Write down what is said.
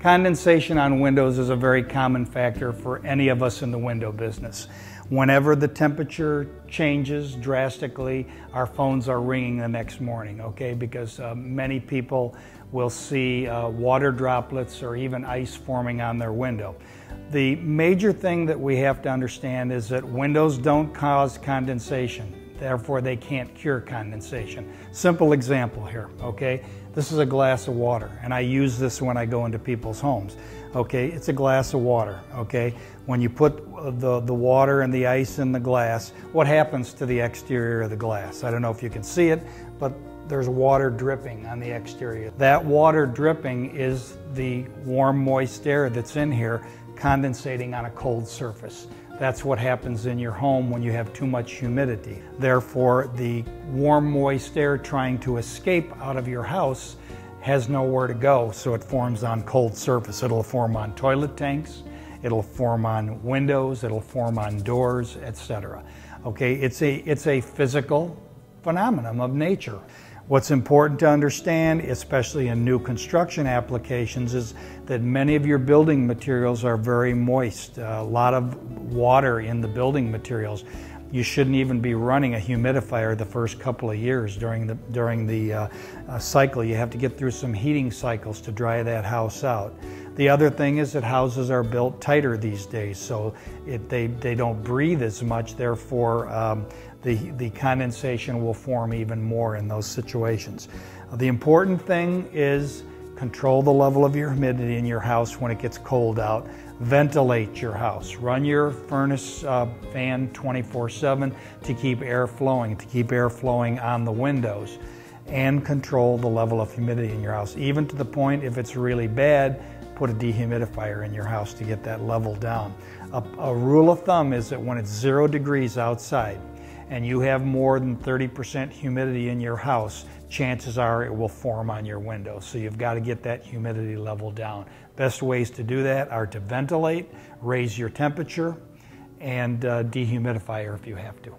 Condensation on windows is a very common factor for any of us in the window business. Whenever the temperature changes drastically, our phones are ringing the next morning, okay? Because many people will see water droplets or even ice forming on their window. The major thing that we have to understand is that windows don't cause condensation. Therefore, they can't cure condensation. Simple example here, okay? This is a glass of water, and I use this when I go into people's homes. Okay, it's a glass of water, okay? When you put the water and the ice in the glass, what happens to the exterior of the glass? I don't know if you can see it, but there's water dripping on the exterior. That water dripping is the warm, moist air that's in here condensating on a cold surface. That's what happens in your home when you have too much humidity. Therefore, the warm, moist air trying to escape out of your house has nowhere to go, so it forms on cold surface. It'll form on toilet tanks, it'll form on windows, it'll form on doors, etc. Okay, it's a physical phenomenon of nature. What's important to understand, especially in new construction applications, is that many of your building materials are very moist. A lot of water in the building materials. You shouldn't even be running a humidifier the first couple of years during the cycle. You have to get through some heating cycles to dry that house out. The other thing is that houses are built tighter these days, so they don't breathe as much, therefore the condensation will form even more in those situations. The important thing is control the level of your humidity in your house when it gets cold out. Ventilate your house. Run your furnace fan 24/7 to keep air flowing on the windows, and control the level of humidity in your house. Even to the point, if it's really bad, put a dehumidifier in your house to get that level down. A rule of thumb is that when it's 0 degrees outside and you have more than 30% humidity in your house, chances are it will form on your windows. So you've got to get that humidity level down. Best ways to do that are to ventilate, raise your temperature, and dehumidifier if you have to.